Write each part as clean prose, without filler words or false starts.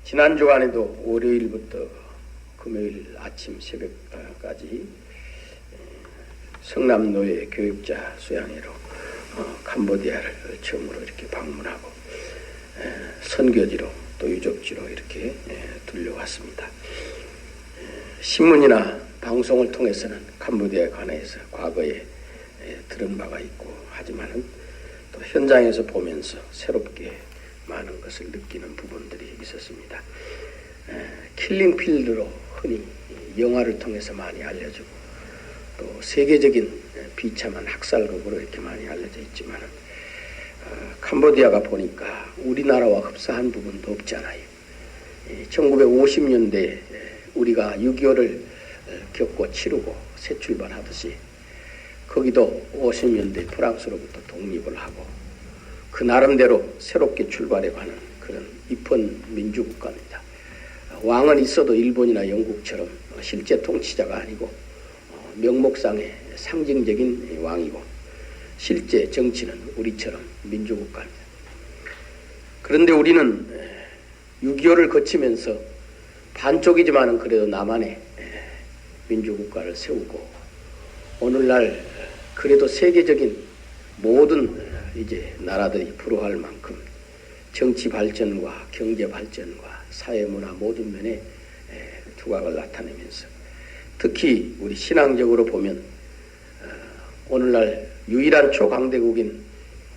지난 주간에도 월요일부터 금요일 아침 새벽까지 성남노예 교육자 수양회로 캄보디아를 처음으로 이렇게 방문하고 선교지로 또 유적지로 이렇게 들려왔습니다. 신문이나 방송을 통해서는 캄보디아에 관해서 과거에 들은 바가 있고 하지만은 또 현장에서 보면서 새롭게 많은 것을 느끼는 부분들이 있었습니다. 킬링필드로 흔히 영화를 통해서 많이 알려지고 또 세계적인 비참한 학살극으로 이렇게 많이 알려져 있지만 캄보디아가 보니까 우리나라와 흡사한 부분도 없잖아요. 1950년대 우리가 6.25를 겪고 치르고 새 출발하듯이 거기도 50년대 프랑스로부터 독립을 하고 그 나름대로 새롭게 출발해가는 그런 이쁜 민주국가입니다. 왕은 있어도 일본이나 영국처럼 실제 통치자가 아니고 명목상의 상징적인 왕이고 실제 정치는 우리처럼 민주국가입니다. 그런데 우리는 6.25를 거치면서 반쪽이지만은 그래도 나만의 민주국가를 세우고 오늘날 그래도 세계적인 모든 이제 나라들이 부러워할 만큼 정치 발전과 경제 발전과 사회문화 모든 면에 두각을 나타내면서 특히 우리 신앙적으로 보면 오늘날 유일한 초강대국인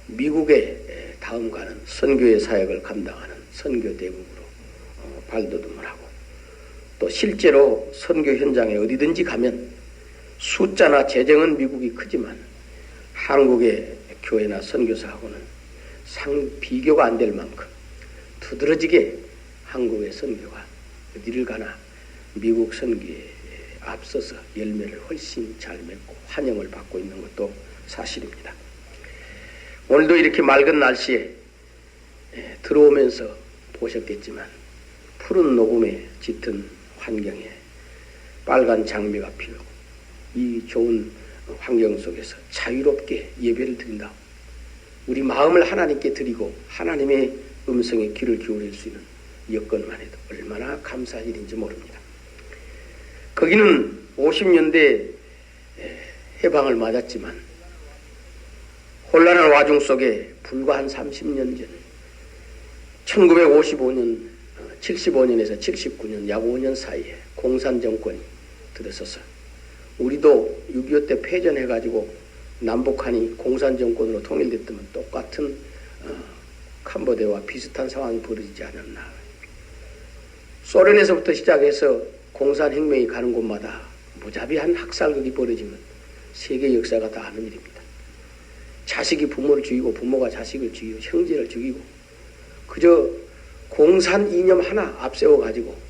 미국의 다음 가는 선교의 사역을 감당하는 선교대국으로 발돋움을 하고 또 실제로 선교 현장에 어디든지 가면 숫자나 재정은 미국이 크지만 한국의 교회나 선교사하고는 비교가 안 될 만큼 두드러지게 한국의 선교가 어디를 가나 미국 선교에 앞서서 열매를 훨씬 잘 맺고 환영을 받고 있는 것도 사실입니다. 오늘도 이렇게 맑은 날씨에 들어오면서 보셨겠지만 푸른 녹음에 짙은 환경에 빨간 장미가 피우고 이 좋은 환경 속에서 자유롭게 예배를 드린다. 우리 마음을 하나님께 드리고 하나님의 음성에 귀를 기울일 수 있는 여건만 해도 얼마나 감사한 일인지 모릅니다. 거기는 50년대 해방을 맞았지만 혼란한 와중 속에 불과 한 30년 전 1955년 75년에서 79년 약 5년 사이에 공산정권이 들어서서 우리도 6.25 때 패전해가지고 남북한이 공산정권으로 통일됐다면 똑같은 캄보디아와 비슷한 상황이 벌어지지 않았나. 소련에서부터 시작해서 공산혁명이 가는 곳마다 무자비한 학살극이 벌어지면 세계 역사가 다 아는 일입니다. 자식이 부모를 죽이고 부모가 자식을 죽이고 형제를 죽이고 그저 공산 이념 하나 앞세워가지고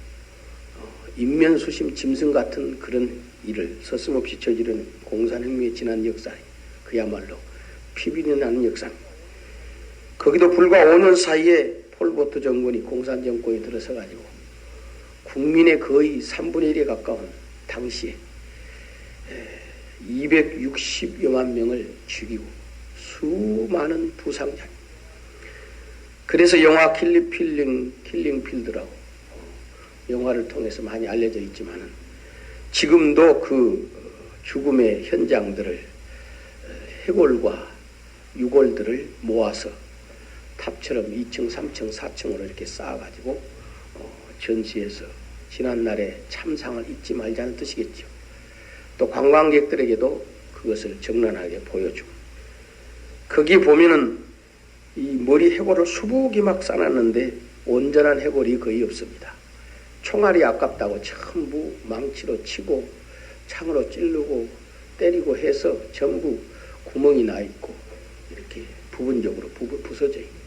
인면수심 짐승 같은 그런 일을 서슴없이 저지르는 공산혁명의 지난 역사 그야말로 피비린내 나는 역사입니다. 거기도 불과 5년 사이에 폴포트 정권이 공산정권이 들어서가지고 국민의 거의 3분의 1에 가까운 당시에 260여만 명을 죽이고 수많은 부상자. 그래서 영화 킬링필드라고 영화를 통해서 많이 알려져 있지만은 지금도 그 죽음의 현장들을 해골과 유골들을 모아서 탑처럼 2층, 3층, 4층으로 이렇게 쌓아가지고 전시해서 지난날의 참상을 잊지 말자는 뜻이겠죠. 또 관광객들에게도 그것을 적나라하게 보여주고 거기 보면은 이 머리 해골을 수북이 막 쌓았는데 온전한 해골이 거의 없습니다. 총알이 아깝다고 전부 망치로 치고 창으로 찌르고 때리고 해서 전부 구멍이 나 있고 이렇게 부분적으로 부서져 있고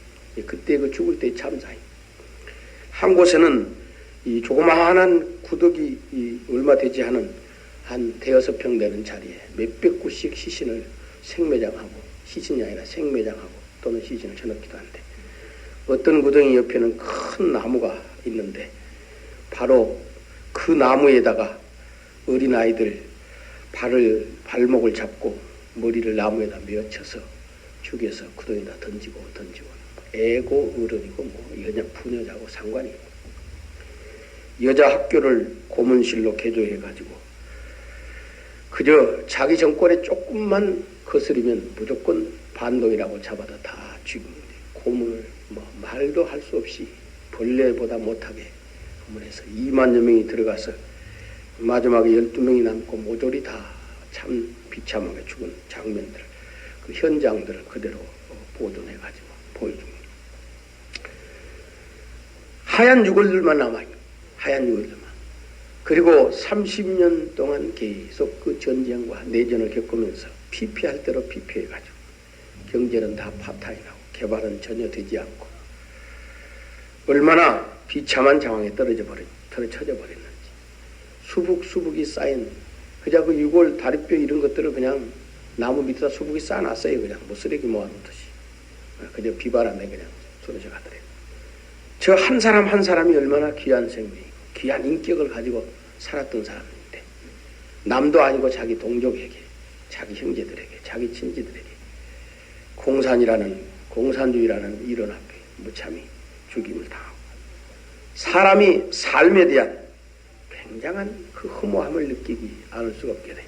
그때 그 죽을 때의 참사이. 한 곳에는 이 조그마한 구덕이 얼마 되지 않은 한 대여섯 평 되는 자리에 몇백 구씩 시신을 생매장하고 시신이 아니라 생매장하고 또는 시신을 쳐넣기도 한데 어떤 구덩이 옆에는 큰 나무가 있는데 바로 그 나무에다가 어린아이들 발목을 잡고 머리를 나무에다 메어쳐서 죽여서 구덩이에다 던지고 애고 어른이고 뭐 그냥 부녀자고 상관이 여자 학교를 고문실로 개조해가지고 그저 자기 정권에 조금만 거스르면 무조건 반동이라고 잡아다 다 죽입니다. 고문을 말도 할 수 없이 벌레보다 못하게 고문해서 2만여 명이 들어가서 마지막에 12명이 남고 모조리 다 참 비참하게 죽은 장면들, 그 현장들을 그대로 보존해가지고 보여줍니다. 하얀 유골들만 남아요. 하얀 유골들만. 그리고 30년 동안 계속 그 전쟁과 내전을 겪으면서 피폐할 대로 피폐해가지고 경제는 다 파탄이라고 개발은 전혀 되지 않고 얼마나 비참한 상황에 떨어져져 버렸는지. 수북이 쌓인 그저 그 유골, 다리뼈 이런 것들을 그냥 나무 밑에다 수북이 쌓아놨어요. 그냥 뭐 쓰레기 모아놓듯이. 그저 비바람에 그냥 쏟아져 가더래요. 저 한 사람 한 사람이 얼마나 귀한 생명이고 귀한 인격을 가지고 살았던 사람인데 남도 아니고 자기 동족에게, 자기 형제들에게, 자기 친지들에게 공산주의라는 이론 앞에 무참히 죽임을 당하고 사람이 삶에 대한 굉장한 그 허무함을 느끼기 않을 수가 없게 돼요.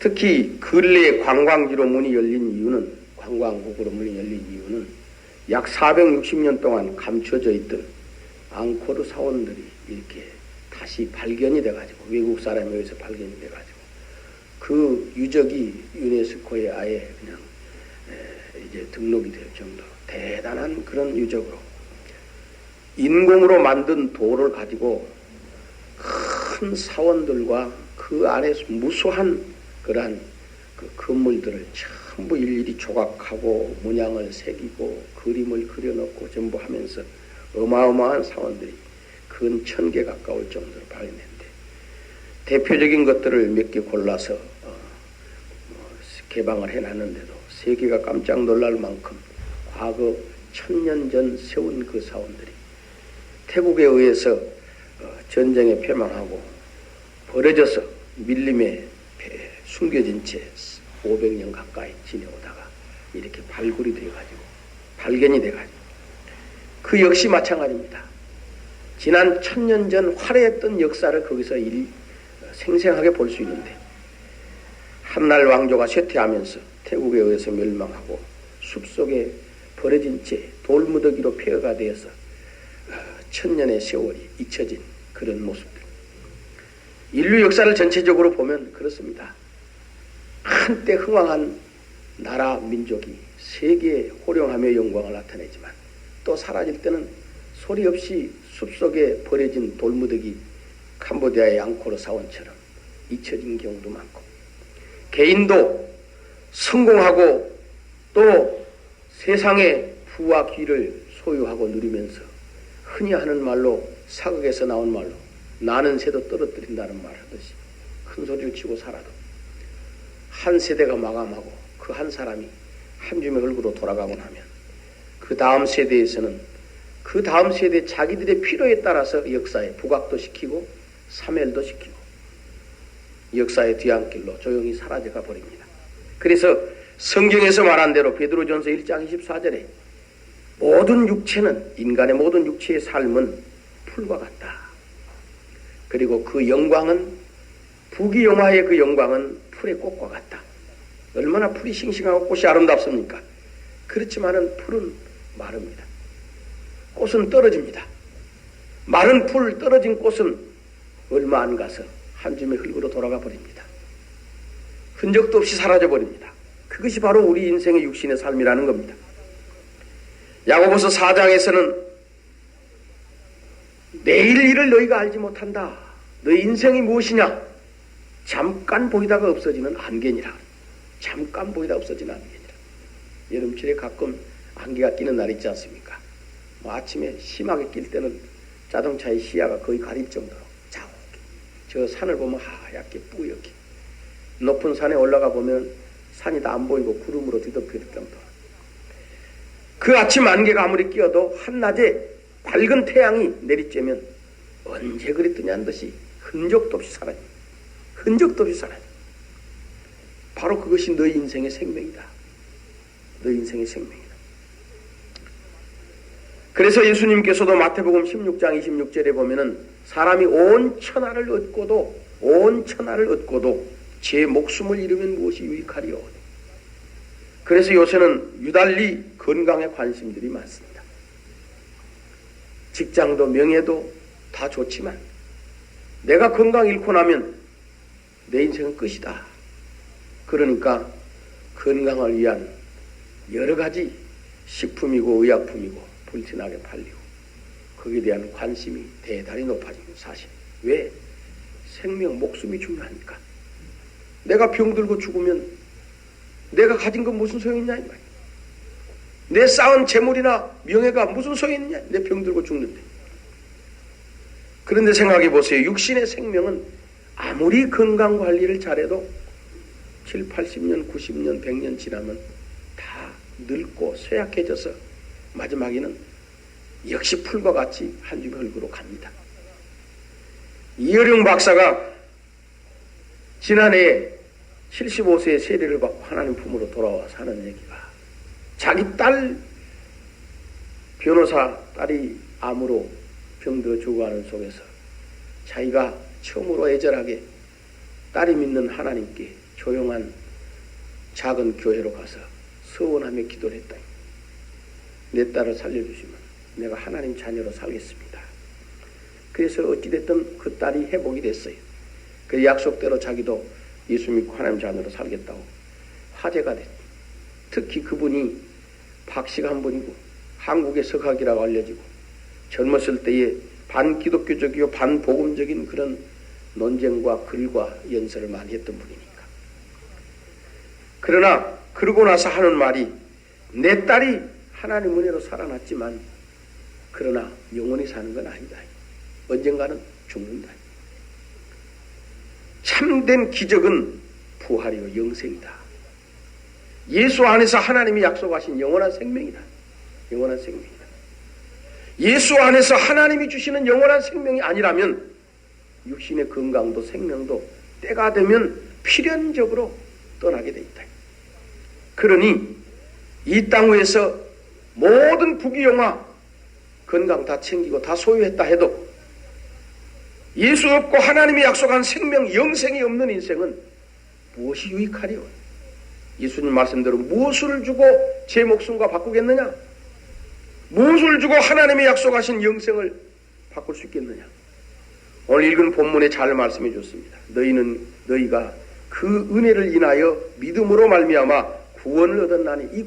특히 근래에 관광지로 문이 열린 이유는, 관광국으로 문이 열린 이유는 약 460년 동안 감춰져 있던 앙코르 사원들이 이렇게 다시 발견이 돼가지고, 외국 사람에 의해서 발견이 돼가지고 그 유적이 유네스코에 아예 그냥 이제 등록이 될 정도로 대단한 그런 유적으로 인공으로 만든 돌을 가지고 큰 사원들과 그 안에서 무수한 그러한 그 건물들을 전부 일일이 조각하고 문양을 새기고 그림을 그려놓고 전부 하면서 어마어마한 사원들이 근 1000개 가까울 정도로 발견했는데 대표적인 것들을 몇 개 골라서 개방을 해놨는데도 세계가 깜짝 놀랄 만큼 과거 1000년 전 세운 그 사원들이 태국에 의해서 전쟁에 패망하고 버려져서 밀림에 숨겨진 채 500년 가까이 지내오다가 이렇게 발굴이 돼가지고 발견이 돼가지고 그 역시 마찬가지입니다. 지난 1000년 전 화려했던 역사를 거기서 생생하게 볼 수 있는데 한날 왕조가 쇠퇴하면서 태국에 의해서 멸망하고 숲속에 버려진 채 돌무더기로 폐허가 되어서 1000년의 세월이 잊혀진 그런 모습들. 인류 역사를 전체적으로 보면 그렇습니다. 한때 흥왕한 나라 민족이 세계에 호령하며 영광을 나타내지만 또 사라질 때는 소리 없이 숲속에 버려진 돌무더기 캄보디아의 앙코르 사원처럼 잊혀진 경우도 많고 개인도 성공하고 또 세상의 부와 귀를 소유하고 누리면서 흔히 하는 말로 사극에서 나온 말로 나는 새도 떨어뜨린다는 말 하듯이 큰 소리를 치고 살아도 한 세대가 마감하고 그 한 사람이 한 줌의 흙으로 돌아가고 나면 그 다음 세대에서는 그 다음 세대 자기들의 필요에 따라서 역사에 부각도 시키고 사멸도 시키고 역사의 뒤안길로 조용히 사라져가 버립니다. 그래서 성경에서 말한 대로 베드로전서 1장 24절에 모든 육체는 인간의 모든 육체의 삶은 풀과 같다. 그리고 그 영광은 부귀영화의 그 영광은 풀의 꽃과 같다. 얼마나 풀이 싱싱하고 꽃이 아름답습니까? 그렇지만은 풀은 마릅니다. 꽃은 떨어집니다. 마른 풀 떨어진 꽃은 얼마 안 가서 한 줌의 흙으로 돌아가 버립니다. 흔적도 없이 사라져 버립니다. 그것이 바로 우리 인생의 육신의 삶이라는 겁니다. 야고보서 4장에서는 내일 일을 너희가 알지 못한다. 너희 인생이 무엇이냐? 잠깐 보이다가 없어지는 안개니라. 잠깐 보이다 없어지는 안개니라. 여름철에 가끔 안개가 끼는 날 있지 않습니까? 아침에 심하게 낄 때는 자동차의 시야가 거의 가릴 정도로 자욱해. 저 산을 보면 하얗게 뿌옇게. 높은 산에 올라가 보면 산이 다 안 보이고 구름으로 뒤덮여질 정도로. 그 아침 안개가 아무리 끼어도 한낮에 밝은 태양이 내리쬐면 언제 그리 뜨냐는 듯이 흔적도 없이 사라집니다. 흔적도 없이 사라집니다. 바로 그것이 너희 인생의 생명이다. 너희 인생의 생명이다. 그래서 예수님께서도 마태복음 16장 26절에 보면은 사람이 온 천하를 얻고도 제 목숨을 잃으면 무엇이 유익하리요. 그래서 요새는 유달리 건강에 관심들이 많습니다. 직장도 명예도 다 좋지만 내가 건강 잃고 나면 내 인생은 끝이다. 그러니까 건강을 위한 여러 가지 식품이고 의약품이고 불티나게 팔리고 거기에 대한 관심이 대단히 높아진 사실. 왜? 생명, 목숨이 중요하니까. 내가 병들고 죽으면 내가 가진 건 무슨 소용이냐 이 말이야. 내 쌓은 재물이나 명예가 무슨 소용이 있냐. 내 병들고 죽는데. 그런데 생각해 보세요. 육신의 생명은 아무리 건강관리를 잘해도 7, 80년, 90년, 100년 지나면 다 늙고 쇠약해져서 마지막에는 역시 풀과 같이 한 줌의 흙으로 갑니다. 이어령 박사가 지난해 75세의 세례를 받고 하나님 품으로 돌아와서 하는 얘기가 자기 딸 변호사 딸이 암으로 병들어 죽어가는 속에서 자기가 처음으로 애절하게 딸이 믿는 하나님께 조용한 작은 교회로 가서 서원하며 기도를 했다. 내 딸을 살려주시면 내가 하나님 자녀로 살겠습니다. 그래서 어찌됐든 그 딸이 회복이 됐어요. 그 약속대로 자기도 예수 믿고 하나님 자녀로 살겠다고 화제가 됐다. 특히 그분이 박씨가 한 분이고 한국의 석학이라고 알려지고 젊었을 때에 반기독교적이고 반복음적인 그런 논쟁과 글과 연설을 많이 했던 분이니까. 그러나 그러고 나서 하는 말이 내 딸이 하나님 은혜로 살아났지만 그러나 영원히 사는 건 아니다. 언젠가는 죽는다. 참된 기적은 부활이요 영생이다. 예수 안에서 하나님이 약속하신 영원한 생명이다. 영원한 생명이다. 예수 안에서 하나님이 주시는 영원한 생명이 아니라면 육신의 건강도 생명도 때가 되면 필연적으로 떠나게 돼 있다. 그러니 이 땅 위에서 모든 부귀영화 건강 다 챙기고 다 소유했다 해도 예수 없고 하나님이 약속한 생명 영생이 없는 인생은 무엇이 유익하리요? 예수님 말씀대로 무엇을 주고 제 목숨과 바꾸겠느냐? 무엇을 주고 하나님이 약속하신 영생을 바꿀 수 있겠느냐? 오늘 읽은 본문에 잘 말씀해 줬습니다. 너희가 그 은혜를 인하여 믿음으로 말미암아 구원을 얻었나니 이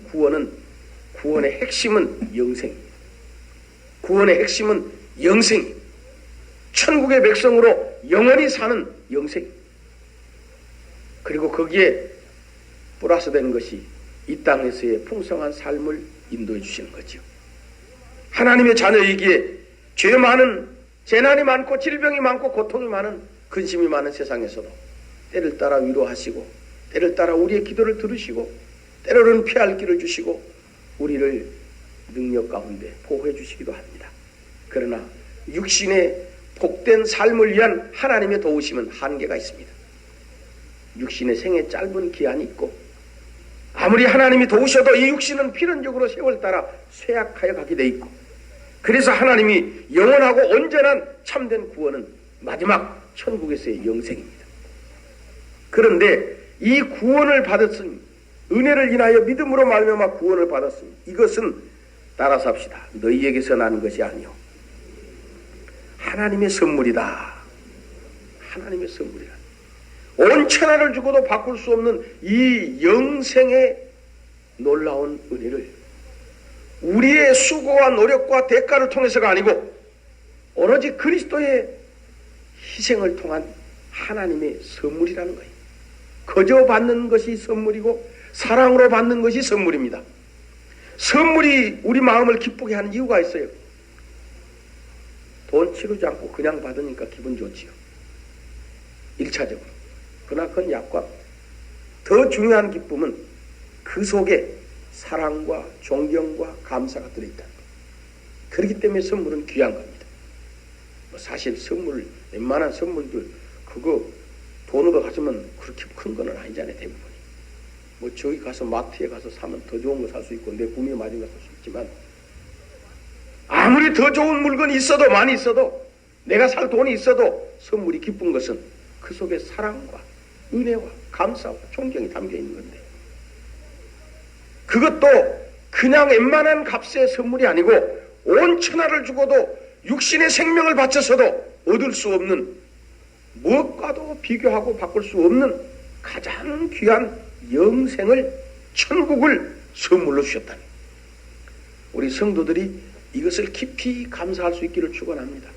구원의 핵심은 영생입니다. 구원의 핵심은 영생입니다. 천국의 백성으로 영원히 사는 영생. 그리고 거기에 플러스 되는 것이 이 땅에서의 풍성한 삶을 인도해 주시는 거죠. 하나님의 자녀이기에 죄 많은, 재난이 많고 질병이 많고 고통이 많은, 근심이 많은 세상에서도 때를 따라 위로하시고 때를 따라 우리의 기도를 들으시고 때로는 피할 길을 주시고 우리를 능력 가운데 보호해 주시기도 합니다. 그러나 육신의 복된 삶을 위한 하나님의 도우심은 한계가 있습니다. 육신의 생에 짧은 기한이 있고 아무리 하나님이 도우셔도 이 육신은 필연적으로 세월 따라 쇠약하여 가게 돼 있고 그래서 하나님이 영원하고 온전한 참된 구원은 마지막 천국에서의 영생입니다. 그런데 이 구원을 받았으니 은혜를 인하여 믿음으로 말미암아 구원을 받았으니 이것은 따라서 합시다. 너희에게서 나는 것이 아니요 하나님의 선물이다. 하나님의 선물이다. 온 천하를 주고도 바꿀 수 없는 이 영생의 놀라운 은혜를 우리의 수고와 노력과 대가를 통해서가 아니고 오로지 그리스도의 희생을 통한 하나님의 선물이라는 거예요. 거저 받는 것이 선물이고 사랑으로 받는 것이 선물입니다. 선물이 우리 마음을 기쁘게 하는 이유가 있어요. 돈 치르지 않고 그냥 받으니까 기분 좋지요. 1차적으로. 그러나 그건 약과 더 중요한 기쁨은 그 속에 사랑과 존경과 감사가 들어있다. 그렇기 때문에 선물은 귀한 겁니다. 사실 선물, 웬만한 선물들 그거 돈으로 가지면 그렇게 큰 거는 아니잖아요. 대부분이. 저기 가서 마트에 가서 사면 더 좋은 거 살 수 있고 내 구미에 맞은 거 살 수 있지만 아무리 더 좋은 물건이 있어도 많이 있어도 내가 살 돈이 있어도 선물이 기쁜 것은 그 속에 사랑과 은혜와 감사와 존경이 담겨 있는 건데, 그것도 그냥 웬만한 값의 선물이 아니고 온 천하를 주고도 육신의 생명을 바쳐서도 얻을 수 없는, 무엇과도 비교하고 바꿀 수 없는 가장 귀한 영생을, 천국을 선물로 주셨다니, 우리 성도들이 이것을 깊이 감사할 수 있기를 축원합니다.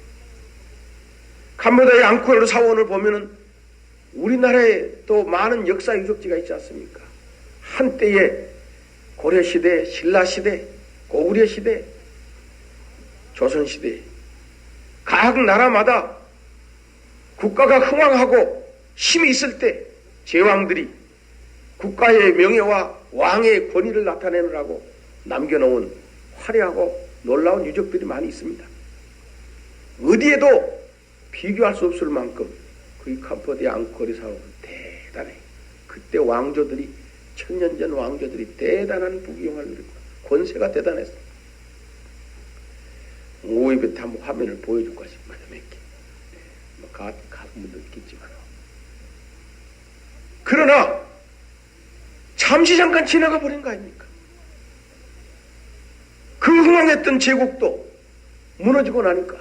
캄보디아의 앙코르 사원을 보면은 우리나라에 또 많은 역사 유적지가 있지 않습니까? 한때에 고려시대, 신라시대, 고구려시대, 조선시대, 각 나라마다 국가가 흥왕하고 힘이 있을 때 제왕들이 국가의 명예와 왕의 권위를 나타내느라고 남겨놓은 화려하고 놀라운 유적들이 많이 있습니다. 어디에도 비교할 수 없을 만큼 그 캄보디아 앙코르 사원은 대단해. 그때 왕조들이, 천년전 왕조들이 대단한 부귀영화를 누리고 권세가 대단했습니다. 오이부터 한번 화면을 보여줄 것입니다. 몇 개. 가끔은 느끼지만. 그러나 잠시 잠깐 지나가 버린 거 아닙니까? 그 흥왕했던 제국도 무너지고 나니까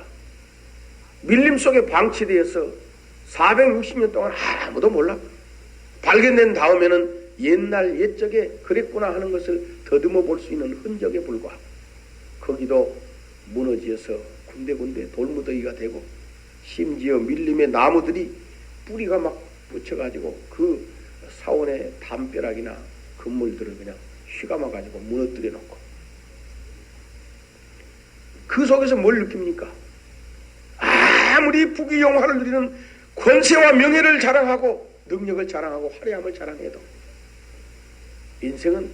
밀림 속에 방치되어서 460년 동안 아무도 몰라. 발견된 다음에는 옛날 옛적에 그랬구나 하는 것을 더듬어 볼 수 있는 흔적에 불과하고, 거기도 무너지어서 군데군데 돌무더기가 되고, 심지어 밀림의 나무들이 뿌리가 막 붙여가지고 그 사원의 담벼락이나 건물들을 그냥 휘감아가지고 무너뜨려 놓고, 그 속에서 뭘 느낍니까? 아무리 부귀영화를 누리는 권세와 명예를 자랑하고 능력을 자랑하고 화려함을 자랑해도 인생은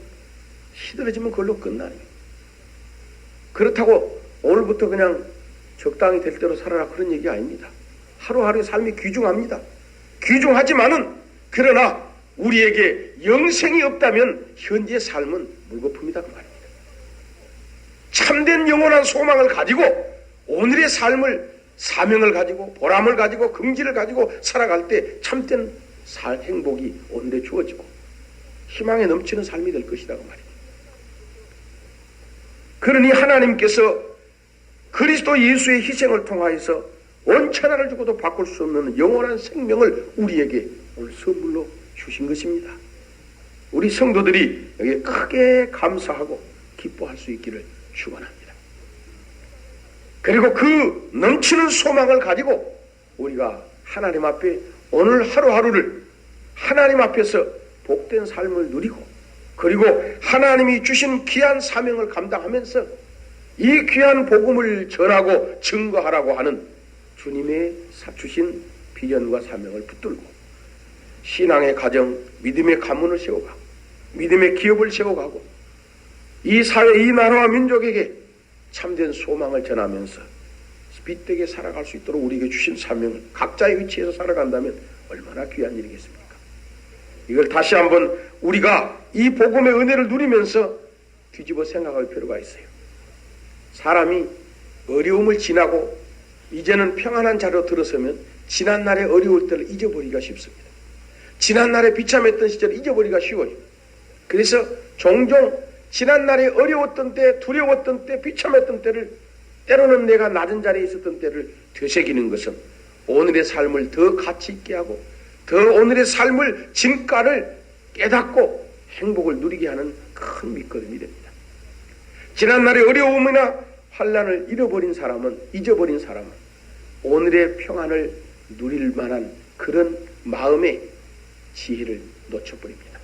시들어지면 그걸로 끝나요. 그렇다고 오늘부터 그냥 적당히 될 대로 살아라, 그런 얘기 아닙니다. 하루하루의 삶이 귀중합니다. 귀중하지만은, 그러나 우리에게 영생이 없다면 현재의 삶은 물거품이다 그 말입니다. 참된 영원한 소망을 가지고 오늘의 삶을, 사명을 가지고 보람을 가지고 긍지를 가지고 살아갈 때 참된 행복이 오늘에 주어지고 희망에 넘치는 삶이 될 것이다 그 말입니다. 그러니 하나님께서 그리스도 예수의 희생을 통하여서 온 천하를 주고도 바꿀 수 없는 영원한 생명을 우리에게 오늘 선물로 주신 것입니다. 우리 성도들이 여기에 크게 감사하고 기뻐할 수 있기를 축원합니다. 그리고 그 넘치는 소망을 가지고 우리가 하나님 앞에 오늘 하루하루를 하나님 앞에서 복된 삶을 누리고, 그리고 하나님이 주신 귀한 사명을 감당하면서 이 귀한 복음을 전하고 증거하라고 하는 주님의 주신 비전과 사명을 붙들고 신앙의 가정, 믿음의 가문을 세워가고 믿음의 기업을 세워가고 이 사회, 이 나라와 민족에게 참된 소망을 전하면서 빛되게 살아갈 수 있도록 우리에게 주신 사명을 각자의 위치에서 살아간다면 얼마나 귀한 일이겠습니까? 이걸 다시 한번 우리가 이 복음의 은혜를 누리면서 뒤집어 생각할 필요가 있어요. 사람이 어려움을 지나고 이제는 평안한 자리로 들어서면 지난날의 어려울 때를 잊어버리기가 쉽습니다. 지난날에 비참했던 시절을 잊어버리기가 쉬워요. 그래서 종종 지난날에 어려웠던 때, 두려웠던 때, 비참했던 때를, 때로는 내가 낮은 자리에 있었던 때를 되새기는 것은 오늘의 삶을 더 가치 있게 하고 더 오늘의 삶을 진가를 깨닫고 행복을 누리게 하는 큰 밑거름이 됩니다. 지난날의 어려움이나 환난을 잊어버린 사람은 오늘의 평안을 누릴 만한 그런 마음의 지혜를 놓쳐버립니다.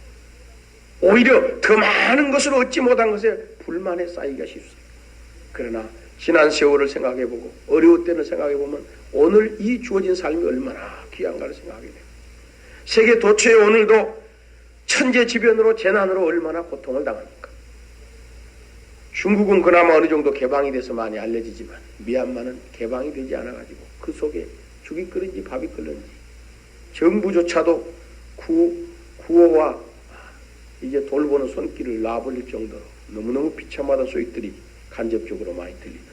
오히려 더 많은 것을 얻지 못한 것에 불만에 쌓이기가 쉽습니다. 그러나 지난 세월을 생각해보고 어려울 때를 생각해보면 오늘 이 주어진 삶이 얼마나 귀한가를 생각하게 됩니다. 세계 도처에 오늘도 천재지변으로 재난으로 얼마나 고통을 당합니까? 중국은 그나마 어느 정도 개방이 돼서 많이 알려지지만 미얀마는 개방이 되지 않아가지고 그 속에 죽이 끓는지 밥이 끓는지 정부조차도 구호와 이제 돌보는 손길을 놔버릴 정도로 너무너무 비참하던 소식들이 간접적으로 많이 들리는데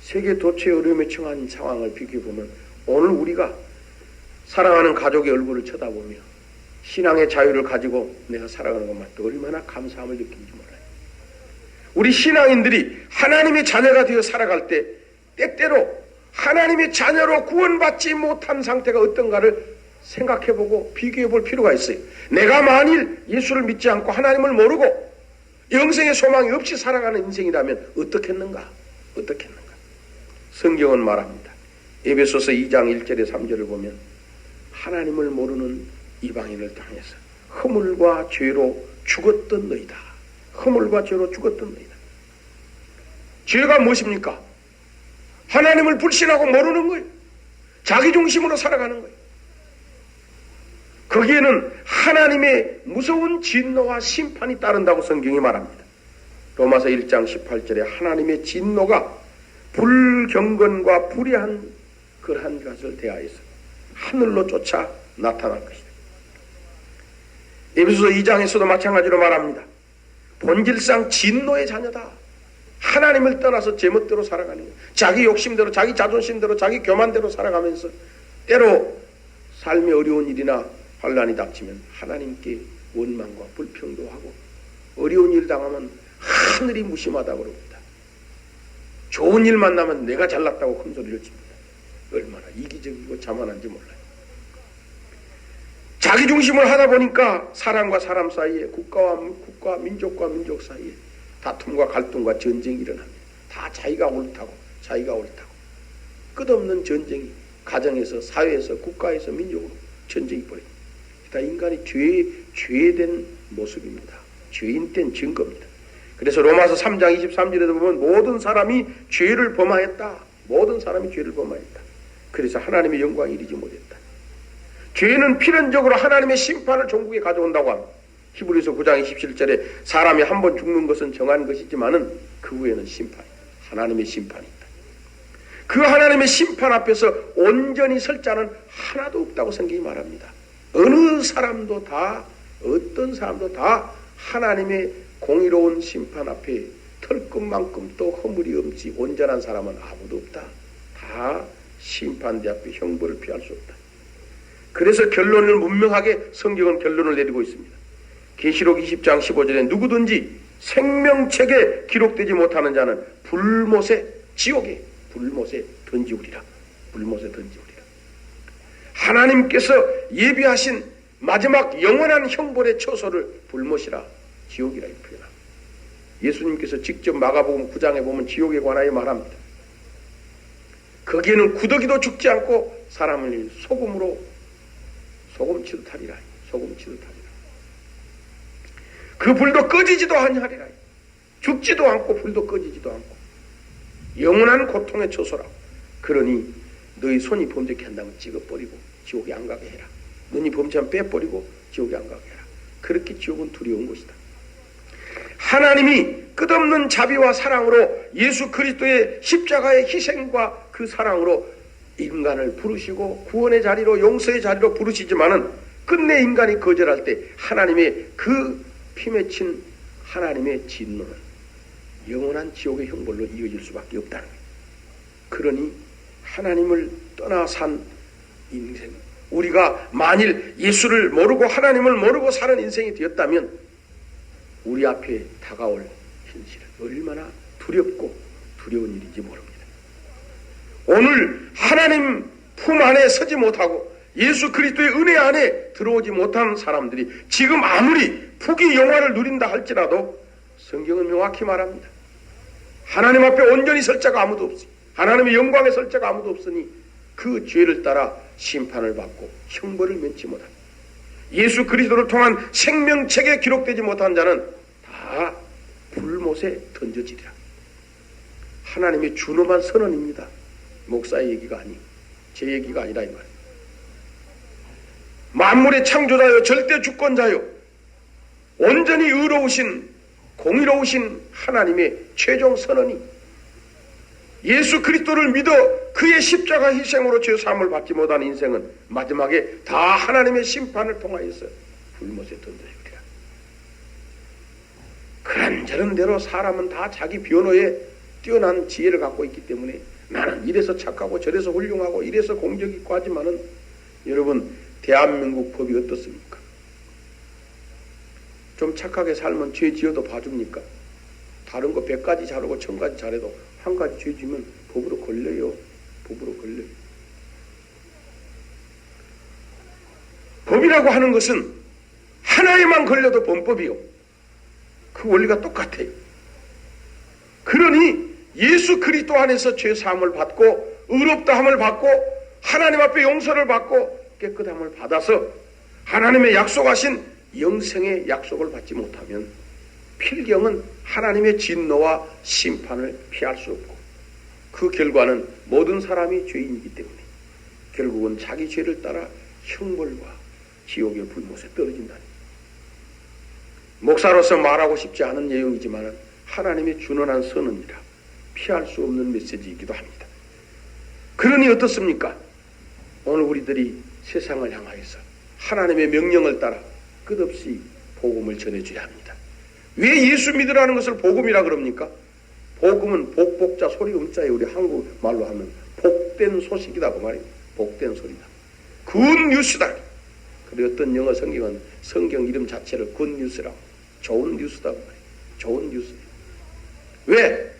세계 도처의 어려움에 처한 상황을 비교해보면 오늘 우리가 사랑하는 가족의 얼굴을 쳐다보며 신앙의 자유를 가지고 내가 살아가는 것만 또 얼마나 감사함을 느끼는지 몰라요. 우리 신앙인들이 하나님의 자녀가 되어 살아갈 때 때때로 하나님의 자녀로 구원받지 못한 상태가 어떤가를 생각해보고 비교해볼 필요가 있어요. 내가 만일 예수를 믿지 않고 하나님을 모르고 영생의 소망이 없이 살아가는 인생이라면 어떻겠는가? 어떻겠는가? 성경은 말합니다. 에베소서 2장 1절에 3절을 보면 하나님을 모르는 이방인을 당해서 허물과 죄로 죽었던 너희다. 허물과 죄로 죽었던 너희다. 죄가 무엇입니까? 하나님을 불신하고 모르는 거예요. 자기중심으로 살아가는 거예요. 거기에는 하나님의 무서운 진노와 심판이 따른다고 성경이 말합니다. 로마서 1장 18절에 하나님의 진노가 불경건과 불의한 그러한 것을 대하여서 하늘로 쫓아 나타날 것이다. 에베소서 2장에서도 마찬가지로 말합니다. 본질상 진노의 자녀다. 하나님을 떠나서 제멋대로 살아가는 거예요. 자기 욕심대로, 자기 자존심대로, 자기 교만대로 살아가면서 때로 삶의 어려운 일이나 환난이 닥치면 하나님께 원망과 불평도 하고 어려운 일 당하면 하늘이 무심하다고 그럽니다. 좋은 일 만나면 내가 잘났다고 큰소리를 칩니다. 얼마나 이기적이고 자만한지 몰라요. 자기 중심을 하다 보니까 사람과 사람 사이에 국가와 국가, 민족과 민족 사이에 다툼과 갈등과 전쟁이 일어납니다. 다 자기가 옳다고 자기가 옳다고 끝없는 전쟁이 가정에서 사회에서 국가에서 민족으로 전쟁이 벌입니다. 다 인간이 죄된 모습입니다. 죄인된 증거입니다. 그래서 로마서 3장 23절에도 보면 모든 사람이 죄를 범하였다. 모든 사람이 죄를 범하였다. 그래서 하나님의 영광이 이르지 못했다. 죄는 필연적으로 하나님의 심판을 종국에 가져온다고 합니다. 히브리서 9장 27절에 사람이 한 번 죽는 것은 정한 것이지만은 그 후에는 심판, 하나님의 심판이 있다. 그 하나님의 심판 앞에서 온전히 설 자는 하나도 없다고 성경이 말합니다. 어느 사람도 다, 어떤 사람도 다 하나님의 공의로운 심판 앞에 털끝만큼도 허물이 없이 온전한 사람은 아무도 없다. 다 심판대 앞에 형벌을 피할 수 없다. 그래서 결론을 분명하게 성경은 결론을 내리고 있습니다. 계시록 20장 15절에 누구든지 생명책에 기록되지 못하는 자는 불못에 지옥에 불못에 던지우리라. 불못에 던지우리라. 하나님께서 예비하신 마지막 영원한 형벌의 처소를 불못이라 지옥이라 표현합니다. 예수님께서 직접 마가복음 9장에 보면 지옥에 관하여 말합니다. 거기에는 구더기도 죽지 않고 사람을 소금으로 소금치듯 하리라. 소금치듯 하리라. 그 불도 꺼지지도 아니하리라. 죽지도 않고 불도 꺼지지도 않고 영원한 고통의 처소라. 그러니 너희 손이 범죄케 한다면 찍어버리고 지옥에 안 가게 해라. 눈이 범죄하면 빼버리고 지옥에 안 가게 해라. 그렇게 지옥은 두려운 것이다. 하나님이 끝없는 자비와 사랑으로 예수 그리스도의 십자가의 희생과 그 사랑으로 인간을 부르시고 구원의 자리로 용서의 자리로 부르시지만은 끝내 인간이 거절할 때 하나님의 그 피 맺힌 하나님의 진노는 영원한 지옥의 형벌로 이어질 수밖에 없다는 거예요. 그러니 하나님을 떠나 산 인생, 우리가 만일 예수를 모르고 하나님을 모르고 사는 인생이 되었다면 우리 앞에 다가올 현실은 얼마나 두렵고 두려운 일인지 모릅니다. 오늘 하나님 품 안에 서지 못하고 예수 그리스도의 은혜 안에 들어오지 못한 사람들이 지금 아무리 부귀 영화를 누린다 할지라도 성경은 명확히 말합니다. 하나님 앞에 온전히 설 자가 아무도 없으니 하나님의 영광에 설 자가 아무도 없으니 그 죄를 따라 심판을 받고 형벌을 면치 못한 예수 그리스도를 통한 생명책에 기록되지 못한 자는 다 불못에 던져지리라. 하나님의 준엄한 선언입니다. 목사의 얘기가 아니 제 얘기가 아니라 이 말이에요. 만물의 창조자요 절대 주권자요 온전히 의로우신 공의로우신 하나님의 최종 선언이 예수 그리스도를 믿어 그의 십자가 희생으로 죄 사함을 받지 못한 인생은 마지막에 다 하나님의 심판을 통하여서 불못에 던져지리라. 그런저런 대로 사람은 다 자기 변호에 뛰어난 지혜를 갖고 있기 때문에 나는 이래서 착하고 저래서 훌륭하고 이래서 공적 있고 하지만은 여러분 대한민국 법이 어떻습니까? 좀 착하게 살면 죄 지어도 봐줍니까? 다른 거 100가지 잘하고 1000가지 잘해도 한 가지 죄 지면 법으로 걸려요. 법으로 걸려요. 법이라고 하는 것은 하나에만 걸려도 범법이요. 그 원리가 똑같아요. 그러니 예수 그리스도 안에서 죄 사함을 받고 의롭다함을 받고 하나님 앞에 용서를 받고 깨끗함을 받아서 하나님의 약속하신 영생의 약속을 받지 못하면 필경은 하나님의 진노와 심판을 피할 수 없고 그 결과는 모든 사람이 죄인이기 때문에 결국은 자기 죄를 따라 형벌과 지옥의 불못에 떨어진다니. 목사로서 말하고 싶지 않은 내용이지만 하나님의 준원한 선언이라 피할 수 없는 메시지이기도 합니다. 그러니 어떻습니까? 오늘 우리들이 세상을 향하여서 하나님의 명령을 따라 끝없이 복음을 전해줘야 합니다. 왜 예수 믿으라는 것을 복음이라 그럽니까? 복음은 복복자 소리 음자에 우리 한국말로 하면 복된 소식이다 그 말이에요. 복된 소리다. 굿뉴스다. 그리고 어떤 영어 성경은 성경 이름 자체를 굿뉴스라고 좋은 뉴스다 그 말이에요. 좋은 뉴스. 왜?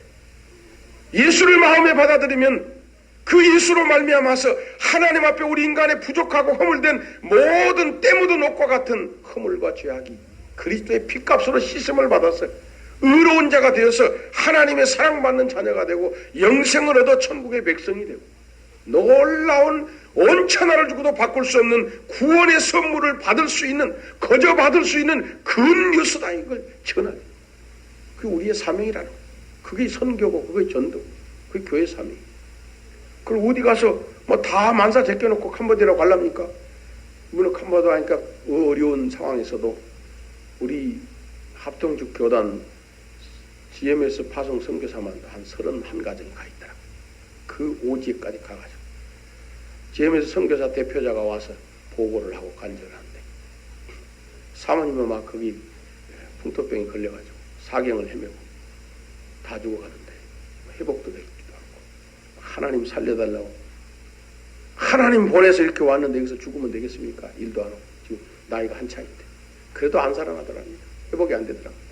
예수를 마음에 받아들이면 그 예수로 말미암아서 하나님 앞에 우리 인간의 부족하고 허물된 모든 때 묻은 옷과 같은 허물과 죄악이 그리스도의 피값으로 씻음을 받아서 의로운 자가 되어서 하나님의 사랑받는 자녀가 되고 영생을 얻어 천국의 백성이 되고 놀라운 온 천하를 주고도 바꿀 수 없는 구원의 선물을 받을 수 있는 거저 받을 수 있는 굿뉴스다. 이걸 전하는 그게 우리의 사명이라는 거예요. 그게 선교고 그게 전도 그게 교회 사명. 그걸 어디 가서 뭐 다 만사 제껴놓고 캄보디아로 가랍니까? 물론 캄보디아 하니까 어려운 상황에서도 우리 합동적 교단 GMS 파송 선교사만 한 31가정이 가 있더라. 그 오지에까지 가가지고 GMS 선교사 대표자가 와서 보고를 하고 간절하는데 사모님은 막 거기 풍토병이 걸려가지고 사경을 헤매고 다 죽어가는데 회복도 되기도 하고 하나님 살려달라고 하나님 보내서 이렇게 왔는데 여기서 죽으면 되겠습니까? 일도 안 하고 지금 나이가 한창인데 그래도 안 살아나더랍니다. 회복이 안 되더랍니다.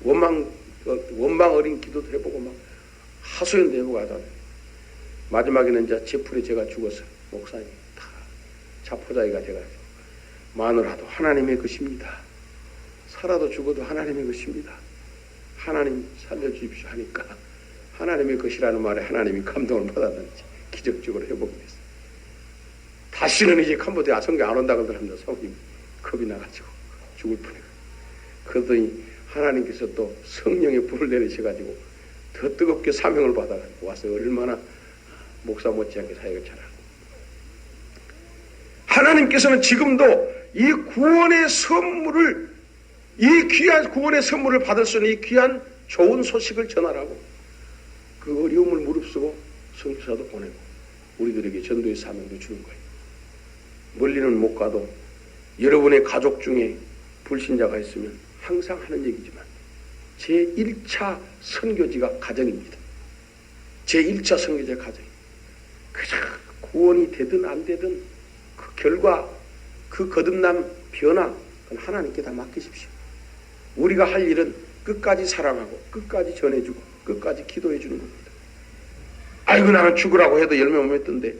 원망 어린 기도도 해보고 막 하소연도 해보고 하잖아요. 마지막에는 이제 제풀에 제가 죽어서 목사님이 다 자포자기가 돼가지고 마누라도 하나님의 것입니다. 살아도 죽어도 하나님의 것입니다. 하나님 살려주십시오 하니까 하나님의 것이라는 말에 하나님이 감동을 받았는지 기적적으로 회복이 됐어요. 다시는 이제 캄보디아 선교 안 온다고 그러는데 성님 겁이 나가지고 죽을 뻔해요. 그러더니 하나님께서 또 성령의 불을 내리셔가지고 더 뜨겁게 사명을 받아가지고 와서 얼마나 목사 못지않게 사역을 잘하고 하나님께서는 지금도 이 구원의 선물을 이 귀한 구원의 선물을 받을 수 있는 이 귀한 좋은 소식을 전하라고 그 어려움을 무릅쓰고 선교사도 보내고 우리들에게 전도의 사명도 주는 거예요. 멀리는 못 가도 여러분의 가족 중에 불신자가 있으면 항상 하는 얘기지만 제1차 선교지가 가정입니다. 제1차 선교지가 가정입니다. 그저 구원이 되든 안 되든 그 결과 그 거듭남 변화 그건 하나님께 다 맡기십시오. 우리가 할 일은 끝까지 사랑하고 끝까지 전해주고 끝까지 기도해 주는 겁니다. 아이고 나는 죽으라고 해도 열매 못 맺던데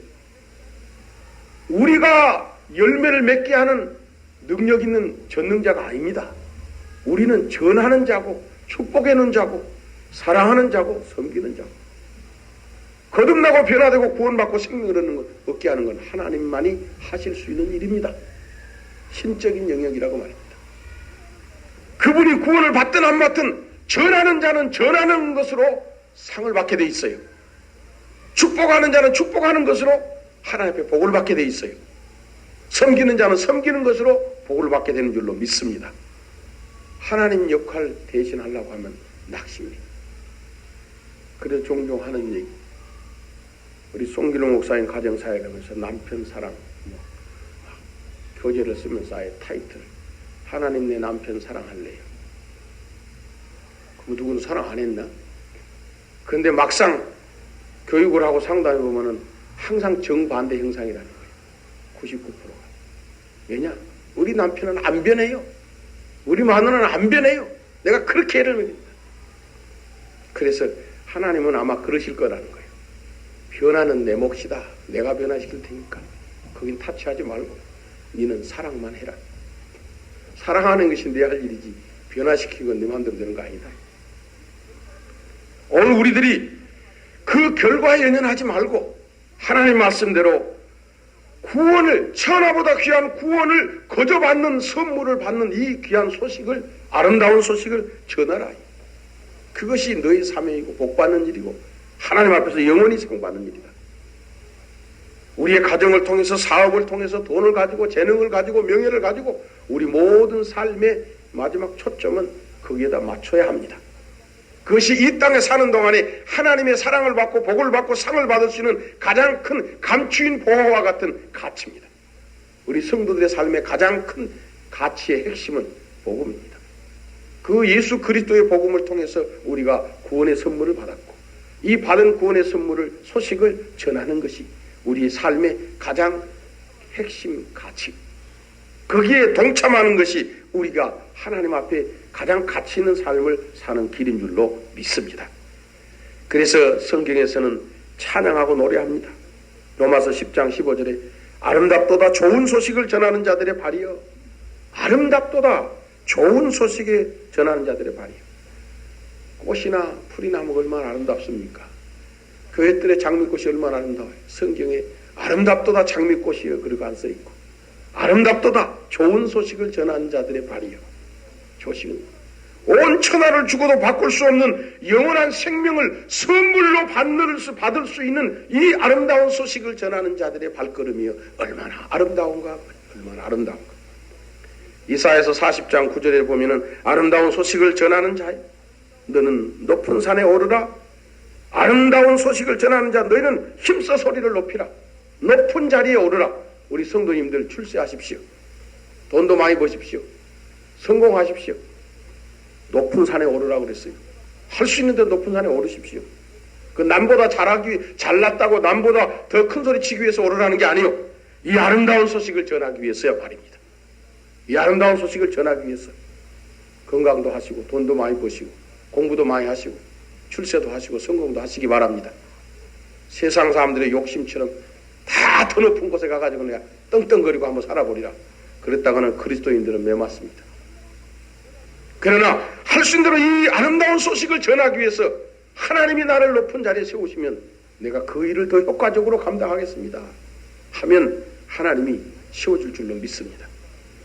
우리가 열매를 맺게 하는 능력 있는 전능자가 아닙니다. 우리는 전하는 자고 축복하는 자고 사랑하는 자고 섬기는 자고 거듭나고 변화되고 구원받고 생명을 얻게 하는 건 하나님만이 하실 수 있는 일입니다. 신적인 영역이라고 말입니다. 그분이 구원을 받든 안 받든 전하는 자는 전하는 것으로 상을 받게 돼 있어요. 축복하는 자는 축복하는 것으로 하나님 앞에 복을 받게 돼 있어요. 섬기는 자는 섬기는 것으로 복을 받게 되는 줄로 믿습니다. 하나님 역할 대신하려고 하면 낙심입니다. 그래서 종종 하는 얘기 우리 송기룡 목사님 가정사역하면서 남편 사랑 교재를 쓰면서 아예 타이틀 하나님 내 남편 사랑할래요. 그럼 누구는 사랑 안 했나? 그런데 막상 교육을 하고 상담해 보면은 항상 정반대 형상이라는 거예요. 99%가. 왜냐? 우리 남편은 안 변해요. 우리 마누라는 안 변해요. 내가 그렇게 애를 먹입니다. 그래서 하나님은 아마 그러실 거라는 거예요. 변화는 내 몫이다. 내가 변화시킬 테니까 거긴 타치하지 말고 너는 사랑만 해라. 사랑하는 것이 내 할 일이지 변화시키는 건 내 마음대로 되는 거 아니다. 오늘 우리들이 그 결과에 연연하지 말고 하나님 말씀대로 구원을, 천하보다 귀한 구원을 거저 받는 선물을 받는 이 귀한 소식을, 아름다운 소식을 전하라. 그것이 너의 사명이고 복받는 일이고 하나님 앞에서 영원히 상받는 일이다. 우리의 가정을 통해서, 사업을 통해서, 돈을 가지고, 재능을 가지고, 명예를 가지고 우리 모든 삶의 마지막 초점은 거기에다 맞춰야 합니다. 그것이 이 땅에 사는 동안에 하나님의 사랑을 받고 복을 받고 상을 받을 수 있는 가장 큰 감추인 보화와 같은 가치입니다. 우리 성도들의 삶의 가장 큰 가치의 핵심은 복음입니다. 그 예수 그리스도의 복음을 통해서 우리가 구원의 선물을 받았고 이 받은 구원의 선물을, 소식을 전하는 것이 우리의 삶의 가장 핵심 가치, 거기에 동참하는 것이 우리가 하나님 앞에 가장 가치 있는 삶을 사는 길인 줄로 믿습니다. 그래서 성경에서는 찬양하고 노래합니다. 로마서 10장 15절에 아름답도다 좋은 소식을 전하는 자들의 발이여. 아름답도다 좋은 소식을 전하는 자들의 발이여. 꽃이나 풀이나 뭐가 얼마나 아름답습니까? 교회들의 장미꽃이 얼마나 아름다워요. 성경에 아름답도다 장미꽃이여 그러고 안 써있고 아름답도다 좋은 소식을 전하는 자들의 발이여. 소식은 온 천하를 주고도 바꿀 수 없는 영원한 생명을 선물로 받을 수 있는 이 아름다운 소식을 전하는 자들의 발걸음이여 얼마나 아름다운가, 얼마나 아름다운가. 이사야서 40장 9절에 보면은 아름다운 소식을 전하는 자여 너는 높은 산에 오르라. 아름다운 소식을 전하는 자 너희는 힘써 소리를 높이라. 높은 자리에 오르라. 우리 성도님들 출세하십시오. 돈도 많이 버십시오. 성공하십시오. 높은 산에 오르라 그랬어요. 할 수 있는데 높은 산에 오르십시오. 그 남보다 잘났다고 남보다 더 큰 소리 치기 위해서 오르라는 게 아니요. 이 아름다운 소식을 전하기 위해서야 말입니다. 이 아름다운 소식을 전하기 위해서 건강도 하시고 돈도 많이 버시고 공부도 많이 하시고 출세도 하시고 성공도 하시기 바랍니다. 세상 사람들의 욕심처럼 다 더 높은 곳에 가가지고 내가 떵떵거리고 한번 살아보리라. 그랬다가는 그리스도인들은 매맞습니다. 그러나 할 수 있는 대로 이 아름다운 소식을 전하기 위해서 하나님이 나를 높은 자리에 세우시면 내가 그 일을 더 효과적으로 감당하겠습니다 하면 하나님이 세워줄 줄로 믿습니다.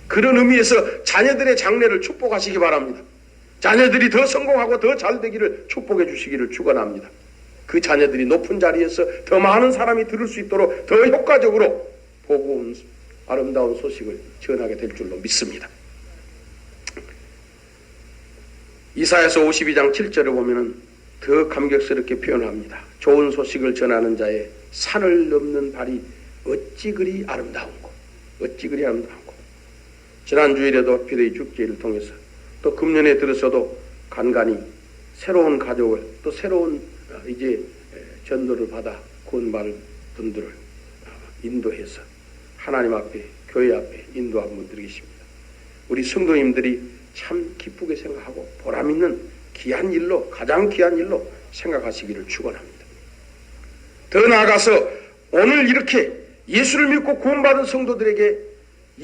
그런 의미에서 자녀들의 장래를 축복하시기 바랍니다. 자녀들이 더 성공하고 더 잘되기를 축복해 주시기를 축원합니다. 그 자녀들이 높은 자리에서 더 많은 사람이 들을 수 있도록 더 효과적으로 복음, 아름다운 소식을 전하게 될 줄로 믿습니다. 이사야서 52장 7절을 보면은 더 감격스럽게 표현합니다. 좋은 소식을 전하는 자의 산을 넘는 발이 어찌 그리 아름다운고, 어찌 그리 아름다운고. 지난 주일에도 피대의 축제를 통해서 또 금년에 들어서도 간간히 새로운 가족을 또 새로운 이제 전도를 받아 구원받을 분들을 인도해서 하나님 앞에, 교회 앞에 인도한 분들이 계십니다. 우리 성도님들이 참 기쁘게 생각하고 보람있는 귀한 일로, 가장 귀한 일로 생각하시기를 축원합니다. 더 나아가서 오늘 이렇게 예수를 믿고 구원받은 성도들에게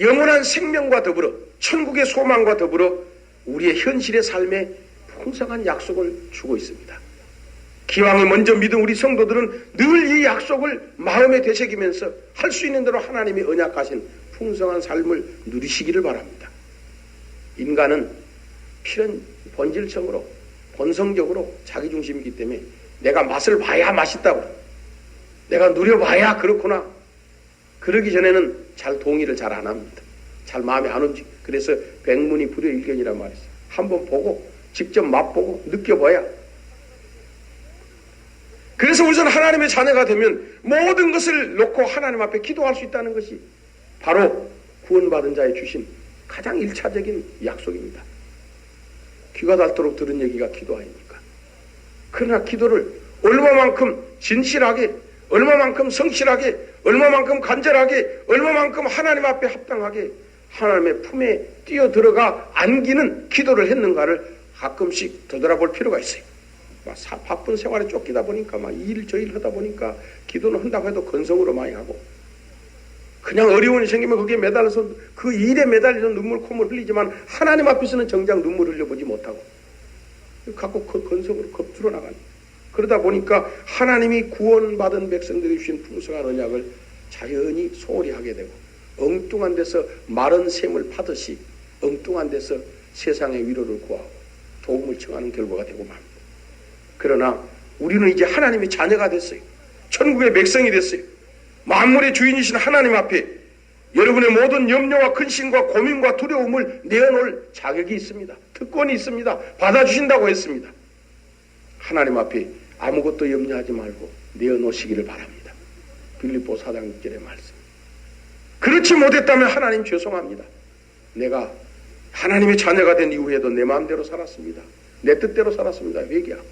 영원한 생명과 더불어 천국의 소망과 더불어 우리의 현실의 삶에 풍성한 약속을 주고 있습니다. 기왕에 먼저 믿은 우리 성도들은 늘 이 약속을 마음에 되새기면서 할 수 있는 대로 하나님이 언약하신 풍성한 삶을 누리시기를 바랍니다. 인간은 필연 본질적으로 본성적으로 자기중심이기 때문에 내가 맛을 봐야 맛있다고, 내가 누려봐야 그렇구나, 그러기 전에는 잘 동의를 잘 안 합니다. 잘 마음에 안 움직여. 그래서 백문이 불여일견이란 말이 있어요. 한번 보고 직접 맛보고 느껴봐야. 그래서 우선 하나님의 자녀가 되면 모든 것을 놓고 하나님 앞에 기도할 수 있다는 것이 바로 구원받은 자에 주신 가장 1차적인 약속입니다. 귀가 닳도록 들은 얘기가 기도 아닙니까? 그러나 기도를 얼마만큼 진실하게, 얼마만큼 성실하게, 얼마만큼 간절하게, 얼마만큼 하나님 앞에 합당하게 하나님의 품에 뛰어들어가 안기는 기도를 했는가를 가끔씩 되돌아볼 필요가 있어요. 바쁜 생활에 쫓기다 보니까 일 저 일 하다 보니까 기도는 한다고 해도 건성으로 많이 하고, 그냥 어려움이 생기면 거기에 매달려서 그 일에 매달려서 눈물 콧물 흘리지만 하나님 앞에서는 정작 눈물 흘려보지 못하고 갖고 건성으로 겁주러 나가는, 그러다 보니까 하나님이 구원받은 백성들이 주신 풍성한 언약을 자연히 소홀히 하게 되고, 엉뚱한 데서 마른 샘을 파듯이 엉뚱한 데서 세상의 위로를 구하고 도움을 청하는 결과가 되고 맙니다. 그러나 우리는 이제 하나님의 자녀가 됐어요. 천국의 백성이 됐어요. 만물의 주인이신 하나님 앞에 여러분의 모든 염려와 근심과 고민과 두려움을 내어놓을 자격이 있습니다. 특권이 있습니다. 받아주신다고 했습니다. 하나님 앞에 아무것도 염려하지 말고 내어놓으시기를 바랍니다. 빌립보 4장 6절의 말씀. 그렇지 못했다면 하나님 죄송합니다. 내가 하나님의 자녀가 된 이후에도 내 마음대로 살았습니다. 내 뜻대로 살았습니다. 회개하고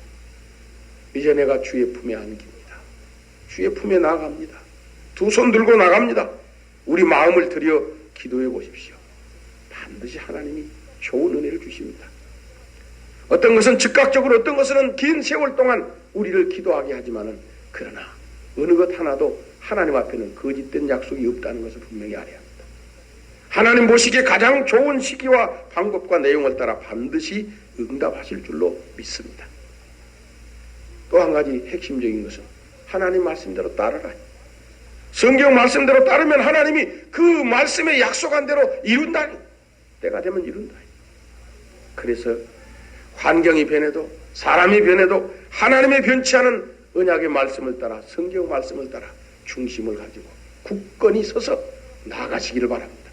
이제 내가 주의 품에 안깁니다. 주의 품에 나아갑니다. 두 손 들고 나갑니다. 우리 마음을 들여 기도해 보십시오. 반드시 하나님이 좋은 은혜를 주십니다. 어떤 것은 즉각적으로, 어떤 것은 긴 세월 동안 우리를 기도하게 하지만은, 그러나 어느 것 하나도 하나님 앞에는 거짓된 약속이 없다는 것을 분명히 알아야 합니다. 하나님 보시기에 가장 좋은 시기와 방법과 내용을 따라 반드시 응답하실 줄로 믿습니다. 또 한 가지 핵심적인 것은 하나님 말씀대로 따르라. 성경 말씀대로 따르면 하나님이 그 말씀에 약속한 대로 이룬다니. 때가 되면 이룬다. 그래서 환경이 변해도, 사람이 변해도 하나님의 변치 않은 언약의 말씀을 따라, 성경 말씀을 따라 중심을 가지고 굳건히 서서 나아가시기를 바랍니다.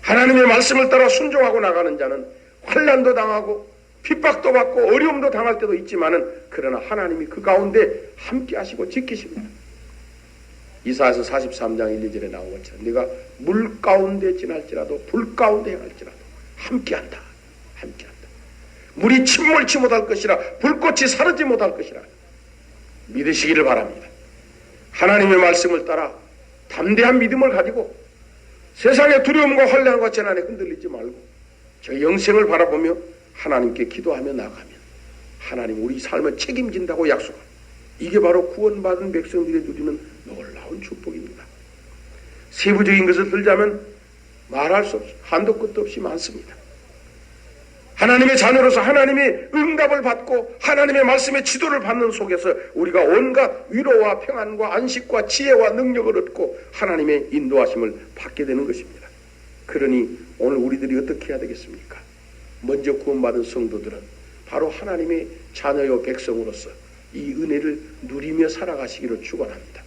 하나님의 말씀을 따라 순종하고 나가는 자는 환난도 당하고 핍박도 받고 어려움도 당할 때도 있지만은, 그러나 하나님이 그 가운데 함께 하시고 지키십니다. 이사야서 43장 1, 2절에 나온 것처럼 네가 물 가운데 지날지라도 불 가운데 행할지라도 함께한다. 함께한다. 물이 침몰치 못할 것이라, 불꽃이 사르지 못할 것이라 믿으시기를 바랍니다. 하나님의 말씀을 따라 담대한 믿음을 가지고 세상의 두려움과 환난과 재난에 흔들리지 말고 저 영생을 바라보며 하나님께 기도하며 나가면 하나님 우리 삶을 책임진다고 약속합니다. 이게 바로 구원받은 백성들이 누리는 놀라운 축복입니다. 세부적인 것을 들자면 말할 수 없이, 한도 끝도 없이 많습니다. 하나님의 자녀로서 하나님의 응답을 받고 하나님의 말씀의 지도를 받는 속에서 우리가 온갖 위로와 평안과 안식과 지혜와 능력을 얻고 하나님의 인도하심을 받게 되는 것입니다. 그러니 오늘 우리들이 어떻게 해야 되겠습니까? 먼저 구원받은 성도들은 바로 하나님의 자녀요 백성으로서 이 은혜를 누리며 살아가시기를 축원합니다.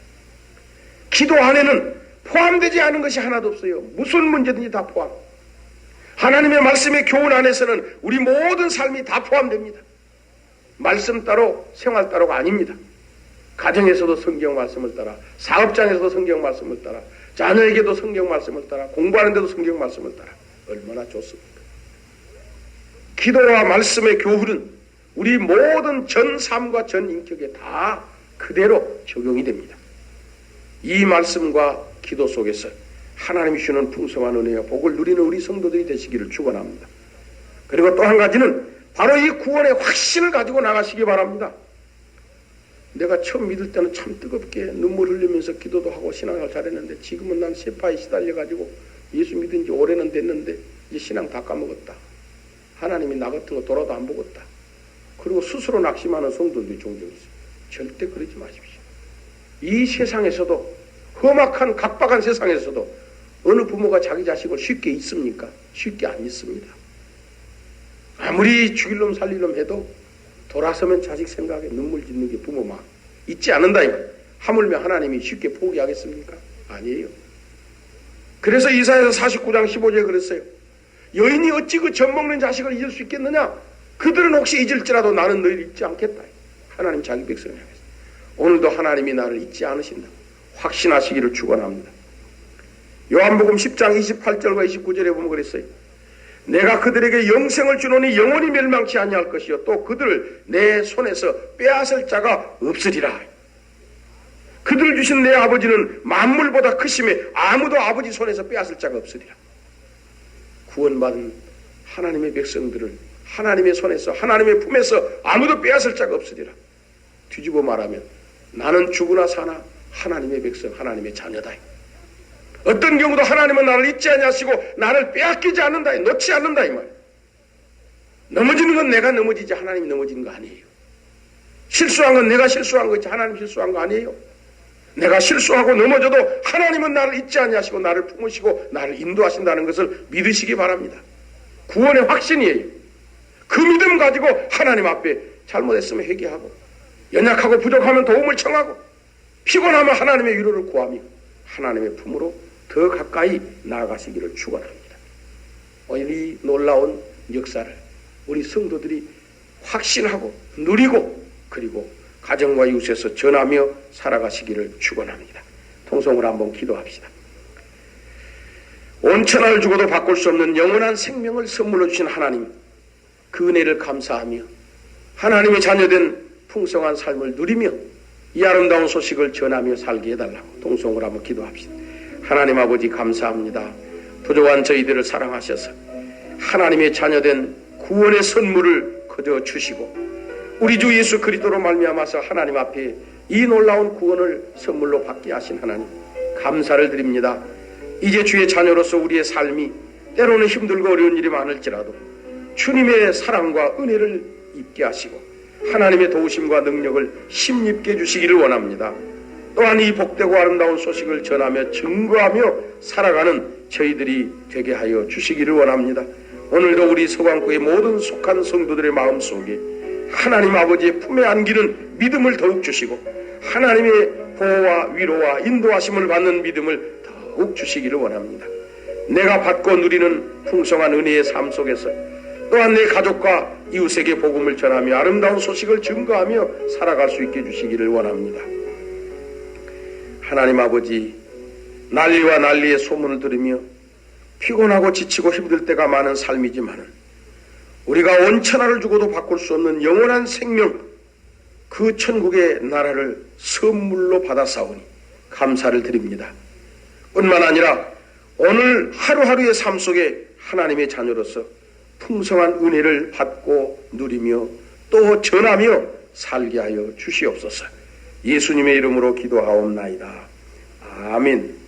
기도 안에는 포함되지 않은 것이 하나도 없어요. 무슨 문제든지 다 포함. 하나님의 말씀의 교훈 안에서는 우리 모든 삶이 다 포함됩니다. 말씀 따로 생활 따로가 아닙니다. 가정에서도 성경 말씀을 따라, 사업장에서도 성경 말씀을 따라, 자녀에게도 성경 말씀을 따라, 공부하는 데도 성경 말씀을 따라. 얼마나 좋습니까? 기도와 말씀의 교훈은 우리 모든 전 삶과 전 인격에 다 그대로 적용이 됩니다. 이 말씀과 기도 속에서 하나님이 주시는 풍성한 은혜와 복을 누리는 우리 성도들이 되시기를 축원합니다. 그리고 또 한 가지는 바로 이 구원의 확신을 가지고 나가시기 바랍니다. 내가 처음 믿을 때는 참 뜨겁게 눈물 흘리면서 기도도 하고 신앙을 잘했는데 지금은 난 세파에 시달려가지고 예수 믿은 지 오래는 됐는데 이제 신앙 다 까먹었다. 하나님이 나 같은 거 돌아도 안 보겠다. 그리고 스스로 낙심하는 성도들이 종종 있어요. 절대 그러지 마십시오. 이 세상에서도, 험악한 각박한 세상에서도 어느 부모가 자기 자식을 쉽게 잊습니까? 쉽게 안 잊습니다. 아무리 죽일 놈 살릴 놈 해도 돌아서면 자식 생각에 눈물 짓는 게 부모 마음. 잊지 않는다. 하물며 하나님이 쉽게 포기하겠습니까? 아니에요. 그래서 이사야서 49장 15절에 그랬어요. 여인이 어찌 그 젖먹는 자식을 잊을 수 있겠느냐? 그들은 혹시 잊을지라도 나는 너희를 잊지 않겠다. 하나님 자기 백성을 향해서. 오늘도 하나님이 나를 잊지 않으신다. 확신하시기를 축원합니다. 요한복음 10장 28절과 29절에 보면 그랬어요. 내가 그들에게 영생을 주노니 영원히 멸망치 아니할 것이요 또 그들을 내 손에서 빼앗을 자가 없으리라. 그들 주신 내 아버지는 만물보다 크심에 아무도 아버지 손에서 빼앗을 자가 없으리라. 구원받은 하나님의 백성들을 하나님의 손에서 하나님의 품에서 아무도 빼앗을 자가 없으리라. 뒤집어 말하면 나는 죽으나 사나 하나님의 백성, 하나님의 자녀다. 어떤 경우도 하나님은 나를 잊지 아니하시고 나를 빼앗기지 않는다, 놓지 않는다 이 말. 넘어지는 건 내가 넘어지지 하나님이 넘어지는 거 아니에요. 실수한 건 내가 실수한 거지 하나님 실수한 거 아니에요. 내가 실수하고 넘어져도 하나님은 나를 잊지 아니하시고 나를 품으시고 나를 인도하신다는 것을 믿으시기 바랍니다. 구원의 확신이에요. 그 믿음 가지고 하나님 앞에 잘못했으면 회개하고 연약하고 부족하면 도움을 청하고 피곤하면 하나님의 위로를 구하며 하나님의 품으로 더 가까이 나아가시기를 축원합니다. 오늘 이 놀라운 역사를 우리 성도들이 확신하고 누리고 그리고 가정과 이웃에서 전하며 살아가시기를 축원합니다. 통성으로 한번 기도합시다. 온 천하를 주고도 바꿀 수 없는 영원한 생명을 선물로 주신 하나님, 그 은혜를 감사하며 하나님의 자녀된 풍성한 삶을 누리며 이 아름다운 소식을 전하며 살게 해달라고 통성으로 한번 기도합시다. 하나님 아버지 감사합니다. 부족한 저희들을 사랑하셔서 하나님의 자녀된 구원의 선물을 거저 주시고 우리 주 예수 그리스도로 말미암아서 하나님 앞에 이 놀라운 구원을 선물로 받게 하신 하나님 감사를 드립니다. 이제 주의 자녀로서 우리의 삶이 때로는 힘들고 어려운 일이 많을지라도 주님의 사랑과 은혜를 입게 하시고 하나님의 도우심과 능력을 힘입게 해주시기를 원합니다. 또한 이 복되고 아름다운 소식을 전하며 증거하며 살아가는 저희들이 되게 하여 주시기를 원합니다. 오늘도 우리 서강구의 모든 속한 성도들의 마음속에 하나님 아버지의 품에 안기는 믿음을 더욱 주시고 하나님의 보호와 위로와 인도하심을 받는 믿음을 더욱 주시기를 원합니다. 내가 받고 누리는 풍성한 은혜의 삶 속에서 또한 내 가족과 이웃에게 복음을 전하며 아름다운 소식을 증거하며 살아갈 수 있게 해주시기를 원합니다. 하나님 아버지, 난리와 난리의 소문을 들으며 피곤하고 지치고 힘들 때가 많은 삶이지만은 우리가 온 천하를 주고도 바꿀 수 없는 영원한 생명, 그 천국의 나라를 선물로 받아사오니 감사를 드립니다. 뿐만 아니라 오늘 하루하루의 삶 속에 하나님의 자녀로서 풍성한 은혜를 받고 누리며 또 전하며 살게 하여 주시옵소서. 예수님의 이름으로 기도하옵나이다. 아멘.